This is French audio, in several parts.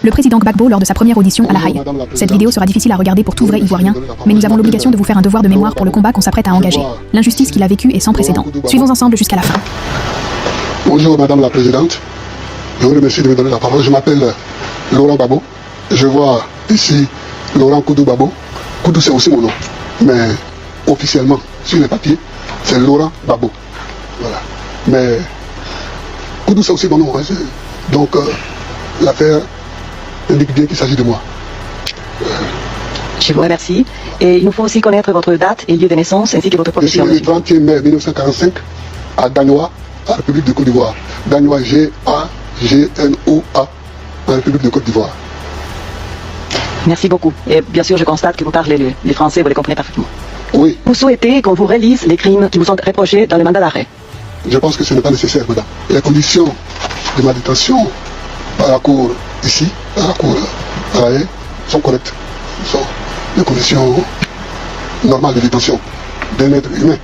Le président Gbagbo lors de sa première audition à La Haye. Cette vidéo sera difficile à regarder pour tout vrai Ivoirien, mais nous avons l'obligation de vous faire un devoir de mémoire pour le combat qu'on s'apprête à engager. L'injustice qu'il a vécue est sans précédent. Suivons ensemble jusqu'à la fin. Bonjour Madame la Présidente, je vous remercie de me donner la parole. Je m'appelle Laurent Gbagbo. Je vois ici Laurent Koudou Gbagbo. Koudou c'est aussi mon nom, mais officiellement sur les papiers c'est Laurent Gbagbo. Voilà. Mais Koudou c'est aussi mon nom, hein. Donc l'affaire indique bien qu'il s'agit de moi. Je vous remercie. Et il nous faut aussi connaître votre date et lieu de naissance ainsi que votre profession. Je suis le 31 mai 1945 à Gagnoa, en République de Côte d'Ivoire. Gagnoa, G-A-G-N-O-A, en République de Côte d'Ivoire. Merci beaucoup. Et bien sûr, je constate que vous parlez le français, vous le comprenez parfaitement. Oui. Vous souhaitez qu'on vous relise les crimes qui vous sont reprochés dans le mandat d'arrêt? Je pense que ce n'est pas nécessaire, madame. Les conditions de ma détention par la cour ici, par la cour à La Haye, sont correctes. Ce sont des conditions normales de détention d'un être humain.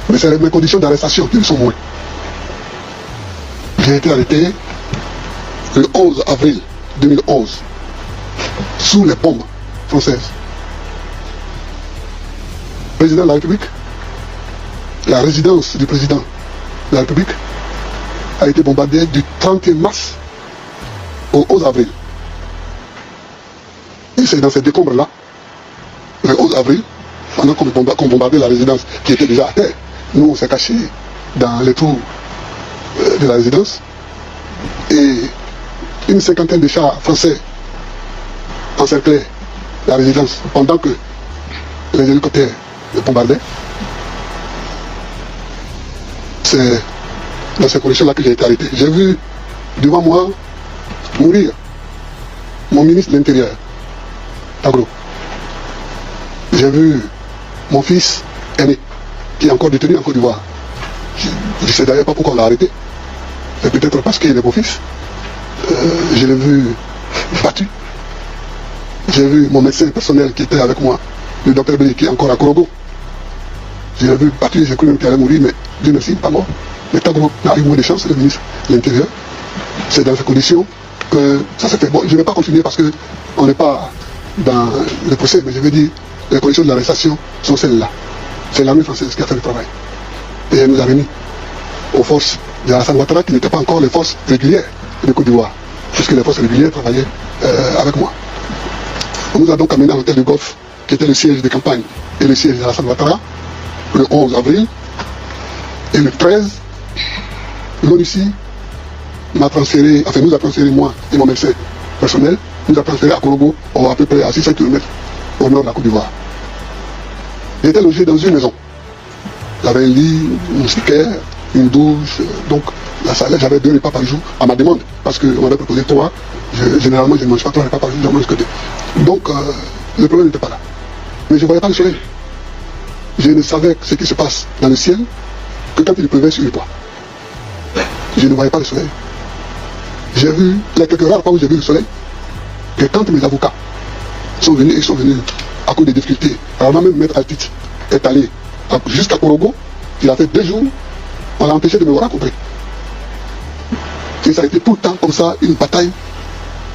Mais c'est mes conditions d'arrestation qui sont moins. J'ai été arrêté le 11 avril 2011 sous les bombes françaises. Président de la République, la résidence du président de la République a été bombardée du 31 mars au 11 avril. Et c'est dans ces décombres-là, le 11 avril, pendant qu'on bombardait la résidence qui était déjà à terre, nous on s'est cachés dans les trous de la résidence et une cinquantaine de chars français encerclaient la résidence pendant que les hélicoptères les bombardaient. C'est dans ces conditions-là que j'ai été arrêté. J'ai vu devant moi mourir mon ministre de l'Intérieur, Tagro. J'ai vu mon fils aîné, qui est encore détenu en Côte d'Ivoire. Je ne sais d'ailleurs pas pourquoi on l'a arrêté. C'est peut-être parce qu'il est mon fils. Je l'ai vu battu. J'ai vu mon médecin personnel qui était avec moi, le docteur B, qui est encore à Korogo. Je l'ai vu battu, j'ai cru même qu'il allait mourir, mais Dieu merci, pas mort. Mais Tagro n'a eu moins de chance, le ministre de l'Intérieur. C'est dans ces conditions que ça s'est fait. Bon, je ne vais pas continuer parce qu'on n'est pas dans le procès, mais je veux dire, les conditions de l'arrestation sont celles-là. C'est l'armée française qui a fait le travail. Et elle nous a remis aux forces de Alassane Ouattara qui n'étaient pas encore les forces régulières de Côte d'Ivoire, puisque les forces régulières travaillaient avec moi. On nous a donc amené à l'hôtel du Golfe, qui était le siège de campagne et le siège d'Alassane Ouattara, le 11 avril. Et le 13, l'ONUCI m'a transféré, enfin nous a transféré moi et mon médecin personnel, nous a transféré à Korogo, à peu près à 600 km au nord de la Côte d'Ivoire. J'étais logé dans une maison. J'avais un lit, une moustiquaire, une douche, donc la salle, j'avais 2 repas par jour à ma demande, parce qu'on m'avait proposé 3. Généralement, je ne mange pas 3 repas par jour, j'en mange que 2. Donc, le problème n'était pas là. Mais je ne voyais pas le soleil. Je ne savais ce qui se passe dans le ciel que quand il pleuvait sur le toit. Je ne voyais pas le soleil. J'ai vu, les quelques rares fois où j'ai vu le soleil, que quand mes avocats sont venus, ils sont venus à cause des difficultés. Alors même Maître Altit est allé jusqu'à Korogo, il a fait 2 jours, on l'a empêché de me rencontrer. Et ça a été tout le temps comme ça, une bataille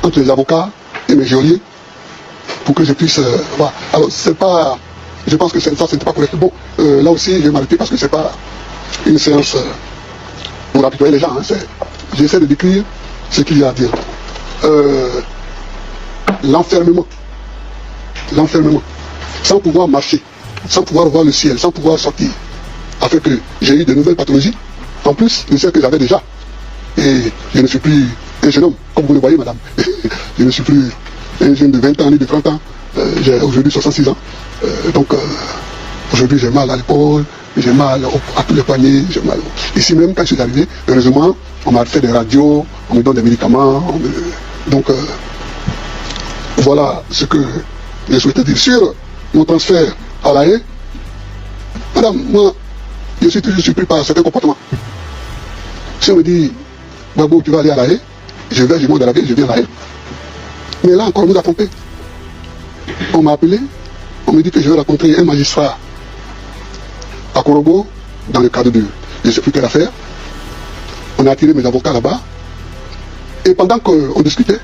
entre les avocats et mes geôliers pour que je puisse voir. Alors c'est pas, je pense que ça c'était pas correct. Bon, là aussi je vais m'arrêter parce que c'est pas une séance pour apitoyer les gens. Hein. J'essaie de décrire ce qu'il y a à dire. L'enfermement, sans pouvoir marcher, sans pouvoir voir le ciel, sans pouvoir sortir, a fait que j'ai eu de nouvelles pathologies, en plus de celles que j'avais déjà. Et je ne suis plus un jeune homme, comme vous le voyez, madame. Je ne suis plus un jeune de 20 ans ni de 30 ans. J'ai aujourd'hui 66 ans. Donc, aujourd'hui, j'ai mal à l'épaule, j'ai mal à tous les poignets, j'ai mal. Ici même, quand je suis arrivé, heureusement, on m'a fait des radios, on me donne des médicaments. Donc, voilà ce que je souhaitais dire. Sur mon transfert à La Haye, madame, moi, je suis toujours surpris par certains comportements. Si on me dit, Gbagbo, tu vas aller à La Haye, je monte dans la ville, je viens à La Haye. Mais là encore, on nous a trompés. On m'a appelé, on me dit que je vais rencontrer un magistrat à Korogo, dans le cadre de je ne sais plus quelle affaire. On a attiré mes avocats là-bas, Et pendant qu'on discutait,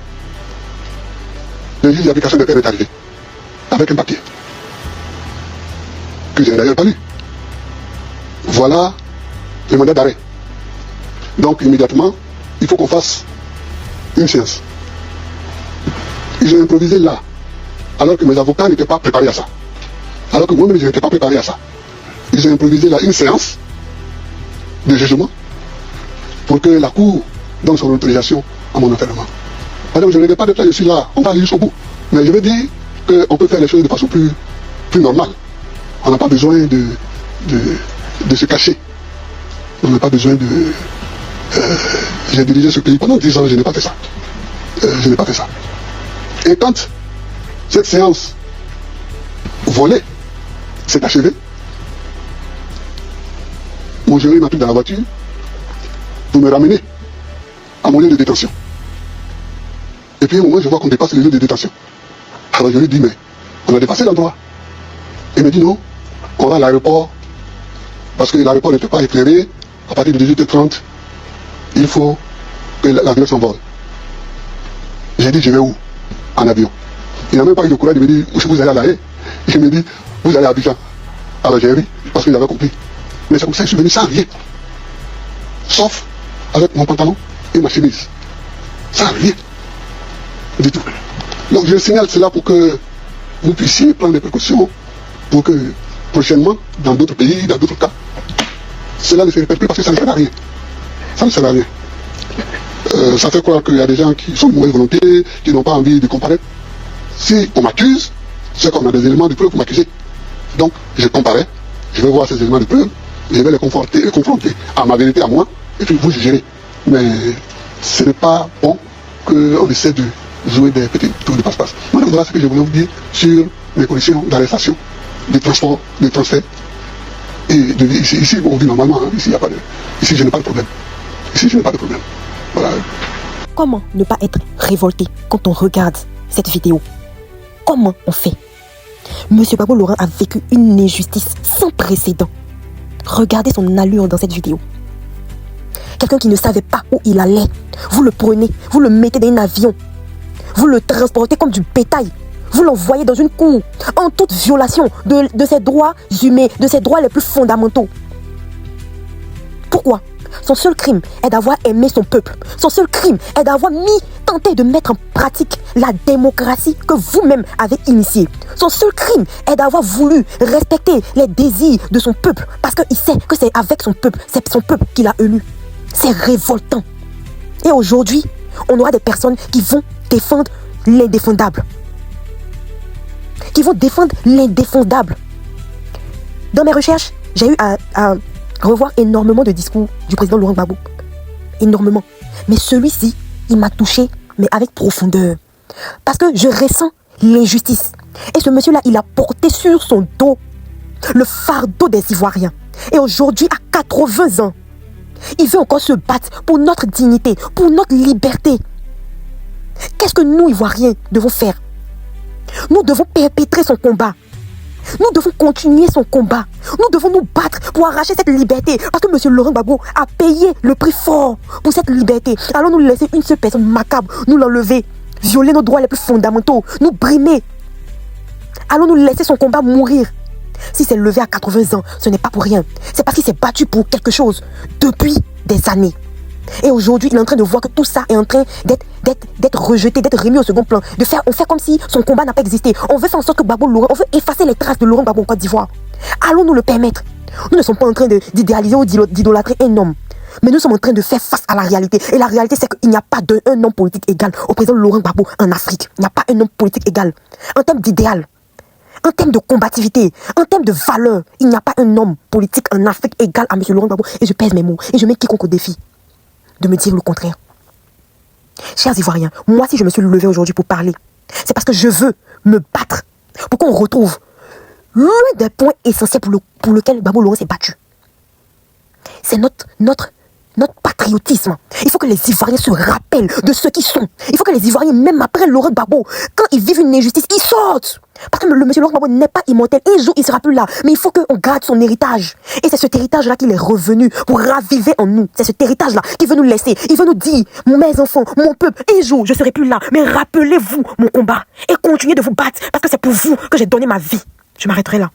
le juge d'application des peines est arrivé, avec un papier, que je n'ai d'ailleurs pas lu. Voilà le mandat d'arrêt. Donc immédiatement, il faut qu'on fasse une séance. Ils ont improvisé là, alors que mes avocats n'étaient pas préparés à ça. Alors que moi-même, je n'étais pas préparé à ça. Ils ont improvisé là une séance de jugement pour que la Cour donne son autorisation à mon enfermement. Madame, je ne regrette pas d'être là, je suis là, on va aller jusqu'au bout. Mais je veux dire qu'on peut faire les choses de façon plus normale. On n'a pas besoin de se cacher. On n'a pas besoin de... j'ai dirigé ce pays pendant 10 ans, je n'ai pas fait ça. Je n'ai pas fait ça. Et quand cette séance volée s'est achevée, mon jury m'a pris dans la voiture pour me ramener à mon lieu de détention. Et puis au moment je vois qu'on dépasse le lieu de détention. Alors je lui dis, mais on a dépassé l'endroit. Il me dit non, on va à l'aéroport, parce que l'aéroport n'était pas éclairé. À partir de 18h30, il faut que l'avion s'envole. J'ai dit, je vais où? En avion. Il n'a même pas eu le courage de me dire, vous allez à La Haye. Il me dit, vous allez à Abidjan. Alors j'ai ri, parce qu'il avait compris. Mais c'est comme ça que je suis venu sans rien. Sauf avec mon pantalon et ma chemise. Sans rien. Du tout. Donc je signale cela pour que vous puissiez prendre des précautions pour que prochainement, dans d'autres pays, dans d'autres cas, cela ne se répète plus parce que ça ne sert à rien. Ça ne sert à rien. Ça fait croire qu'il y a des gens qui sont de mauvaise volonté, qui n'ont pas envie de comparaître. Si on m'accuse, c'est qu'on a des éléments de preuve pour m'accuser. Donc, je comparais, je vais voir ces éléments de preuve, je vais les confronter à ma vérité, à moi, et puis vous jugerez. Mais ce n'est pas bon qu'on essaie de jouer des petits tours de passe-passe. Madame, voilà ce que je voulais vous dire sur les conditions d'arrestation, de transport, de transfert et de vie. Ici, on vit normalement, hein. Ici, il n'y a pas de... Ici, je n'ai pas de problème. Ici, je n'ai pas de problème. Voilà. Comment ne pas être révolté quand on regarde cette vidéo? Comment on fait? Monsieur Gbagbo Laurent a vécu une injustice sans précédent. Regardez son allure dans cette vidéo. Quelqu'un qui ne savait pas où il allait. Vous le prenez, vous le mettez dans un avion. Vous le transportez comme du bétail. Vous l'envoyez dans une cour en toute violation de ses droits humains, de ses droits les plus fondamentaux. Pourquoi? Son seul crime est d'avoir aimé son peuple. Son seul crime est d'avoir tenté de mettre en pratique la démocratie que vous-même avez initiée. Son seul crime est d'avoir voulu respecter les désirs de son peuple parce qu'il sait que c'est avec son peuple, c'est son peuple qu'il a élu. C'est révoltant. Et aujourd'hui, on aura des personnes qui vont défendre l'indéfendable. Qui vont défendre l'indéfendable. Dans mes recherches, j'ai eu à revoir énormément de discours du président Laurent Gbagbo. Énormément. Mais celui-ci, il m'a touché, mais avec profondeur. Parce que je ressens l'injustice. Et ce monsieur-là, il a porté sur son dos le fardeau des Ivoiriens. Et aujourd'hui, à 80 ans, il veut encore se battre pour notre dignité, pour notre liberté. Qu'est-ce que nous, Ivoiriens, devons faire? Nous devons perpétrer son combat. Nous devons continuer son combat. Nous devons nous battre pour arracher cette liberté. Parce que M. Laurent Gbagbo a payé le prix fort pour cette liberté. Allons nous laisser une seule personne macabre nous l'enlever, violer nos droits les plus fondamentaux, nous brimer. Allons nous laisser son combat mourir. Si c'est levé à 80 ans, ce n'est pas pour rien. C'est parce qu'il s'est battu pour quelque chose depuis des années. Et aujourd'hui, il est en train de voir que tout ça est en train d'être rejeté, d'être remis au second plan. On fait comme si son combat n'a pas existé. On veut faire en sorte que Gbagbo Laurent, on veut effacer les traces de Laurent Gbagbo en Côte d'Ivoire. Allons-nous le permettre? Nous ne sommes pas en train d'idéaliser ou d'idolâtrer un homme. Mais nous sommes en train de faire face à la réalité. Et la réalité, c'est qu'il n'y a pas un homme politique égal au président Laurent Gbagbo en Afrique. Il n'y a pas un homme politique égal. En termes d'idéal, en termes de combativité, en termes de valeur, il n'y a pas un homme politique en Afrique égal à M. Laurent Gbagbo. Et je pèse mes mots. Et je mets quiconque au défi de me dire le contraire. Chers Ivoiriens, moi si je me suis levé aujourd'hui pour parler, c'est parce que je veux me battre pour qu'on retrouve l'un des points essentiels pour lequel Gbagbo Laurent s'est battu. C'est notre notre patriotisme. Il faut que les Ivoiriens se rappellent de ce qu'ils sont. Il faut que les Ivoiriens, même après Laurent Gbagbo, quand ils vivent une injustice, ils sortent. Parce que le monsieur Laurent Gbagbo n'est pas immortel. Un jour, il ne sera plus là. Mais il faut qu'on garde son héritage. Et c'est cet héritage-là qu'il est revenu pour raviver en nous. C'est cet héritage-là qu'il veut nous laisser. Il veut nous dire, mes enfants, mon peuple, un jour, je ne serai plus là. Mais rappelez-vous mon combat. Et continuez de vous battre. Parce que c'est pour vous que j'ai donné ma vie. Je m'arrêterai là.